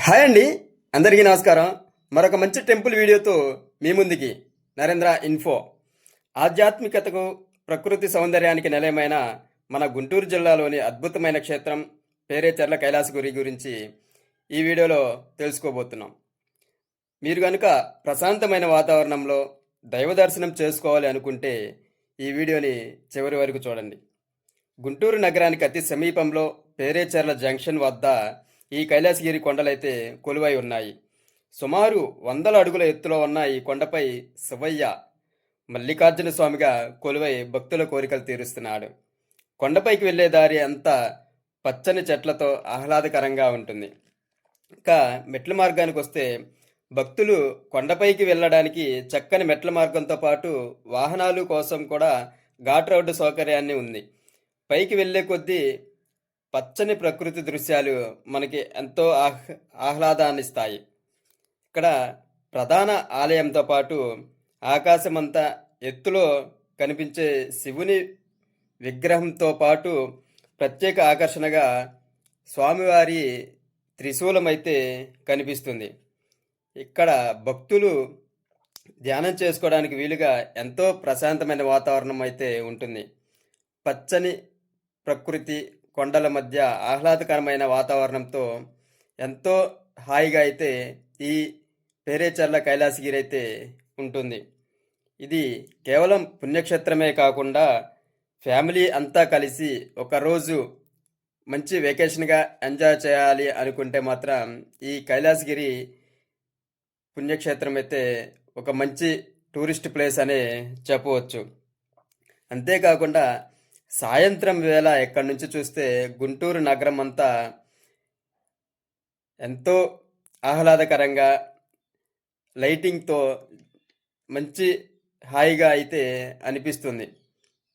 Hi అండి, అందరికీ నమస్కారం. మరొక మంచి టెంపుల్ వీడియోతో మీ ముందుకి నరేంద్ర ఇన్ఫో. ఆధ్యాత్మికతకు, ప్రకృతి సౌందర్యానికి నిలయమైన మన గుంటూరు జిల్లాలోని అద్భుతమైన క్షేత్రం పేరేచెర్ల కైలాసగిరి గురించి ఈ వీడియోలో తెలుసుకోబోతున్నాం. మీరు కనుక ప్రశాంతమైన వాతావరణంలో దైవ దర్శనం చేసుకోవాలి అనుకుంటే ఈ వీడియోని చివరి వరకు చూడండి. గుంటూరు నగరానికి అతి సమీపంలో పేరేచెర్ల జంక్షన్ వద్ద ఈ కైలాసగిరి కొండలైతే కొలువై ఉన్నాయి. సుమారు వందల అడుగుల ఎత్తులో ఉన్న ఈ కొండపై శివయ్య మల్లికార్జున స్వామిగా కొలువై భక్తుల కోరికలు తీరుస్తున్నాడు. కొండపైకి వెళ్లే దారి అంతా పచ్చని చెట్లతో ఆహ్లాదకరంగా ఉంటుంది. ఇంకా మెట్ల మార్గానికి వస్తే భక్తులు కొండపైకి వెళ్ళడానికి చక్కని మెట్ల మార్గంతో పాటు వాహనాలు కోసం కూడా ఘాట్ రోడ్డు సౌకర్యాన్ని ఉంది. పైకి వెళ్లే కొద్దీ పచ్చని ప్రకృతి దృశ్యాలు మనకి ఎంతో ఆహ్లాదాన్నిస్తాయి. ఇక్కడ ప్రధాన ఆలయంతో పాటు ఆకాశమంతా ఎత్తులో కనిపించే శివుని విగ్రహంతో పాటు ప్రత్యేక ఆకర్షణగా స్వామివారి త్రిశూలం అయితే కనిపిస్తుంది. ఇక్కడ భక్తులు ధ్యానం చేసుకోవడానికి వీలుగా ఎంతో ప్రశాంతమైన వాతావరణం అయితే ఉంటుంది. పచ్చని ప్రకృతి, కొండల మధ్య ఆహ్లాదకరమైన వాతావరణంతో ఎంతో హాయిగా అయితే ఈ పేరేచెర్ల కైలాసగిరి అయితే ఉంటుంది. ఇది కేవలం పుణ్యక్షేత్రమే కాకుండా ఫ్యామిలీ అంతా కలిసి ఒకరోజు మంచి వెకేషన్గా ఎంజాయ్ చేయాలి అనుకుంటే మాత్రం ఈ కైలాసగిరి పుణ్యక్షేత్రం అయితే ఒక మంచి టూరిస్ట్ ప్లేస్ అనే చెప్పవచ్చు. అంతేకాకుండా సాయంత్రం వేళ ఎక్కడి నుంచి చూస్తే గుంటూరు నగరం అంతా ఎంతో ఆహ్లాదకరంగా లైటింగ్తో మంచి హాయిగా అయితే అనిపిస్తుంది.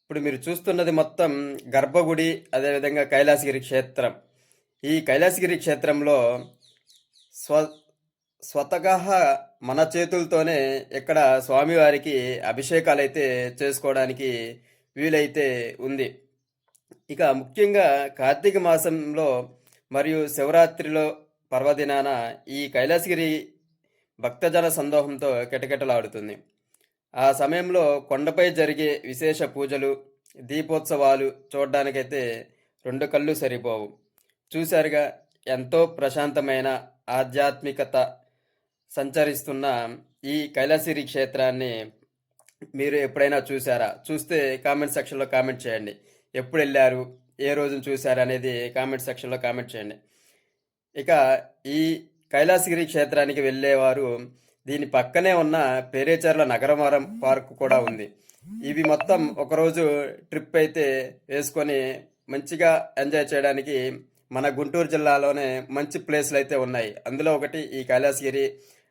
ఇప్పుడు మీరు చూస్తున్నది మొత్తం గర్భగుడి, అదేవిధంగా కైలాసగిరి క్షేత్రం. ఈ కైలాసగిరి క్షేత్రంలో స్వతగా మన చేతులతోనే ఇక్కడ స్వామివారికి అభిషేకాలు అయితే చేసుకోవడానికి వీలైతే ఉంది. ఇక ముఖ్యంగా కార్తీక మాసంలో మరియు శివరాత్రిలో పర్వదినాన ఈ కైలాసగిరి భక్తజన సందోహంతో కిటకిటలాడుతుంది. ఆ సమయంలో కొండపై జరిగే విశేష పూజలు, దీపోత్సవాలు చూడడానికైతే రెండు కళ్ళు సరిపోవు. చూశారుగా, ఎంతో ప్రశాంతమైన ఆధ్యాత్మికత సంచరిస్తున్న ఈ కైలాసగిరి క్షేత్రాన్ని మీరు ఎప్పుడైనా చూసారా? చూస్తే కామెంట్ సెక్షన్లో కామెంట్ చేయండి. ఎప్పుడు వెళ్ళారు, ఏ రోజున చూశారు అనేది కామెంట్ సెక్షన్లో కామెంట్ చేయండి. ఇక ఈ కైలాసగిరి క్షేత్రానికి వెళ్ళేవారు దీని పక్కనే ఉన్న పేరేచెర్ల నగరవరం పార్క్ కూడా ఉంది. ఇవి మొత్తం ఒకరోజు ట్రిప్ అయితే వేసుకొని మంచిగా ఎంజాయ్ చేయడానికి మన గుంటూరు జిల్లాలోనే మంచి ప్లేస్లు అయితే ఉన్నాయి. అందులో ఒకటి ఈ కైలాసగిరి,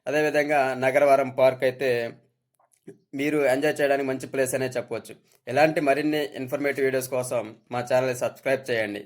అదేవిధంగా నగరవరం పార్క్ అయితే మీరు ఎంజాయ్ చేయడానికి మంచి ప్లేస్ అనే చెప్పవచ్చు. ఇలాంటి మరిన్ని ఇన్ఫర్మేటివ్ వీడియోస్ కోసం మా ఛానల్ని సబ్స్క్రైబ్ చేయండి.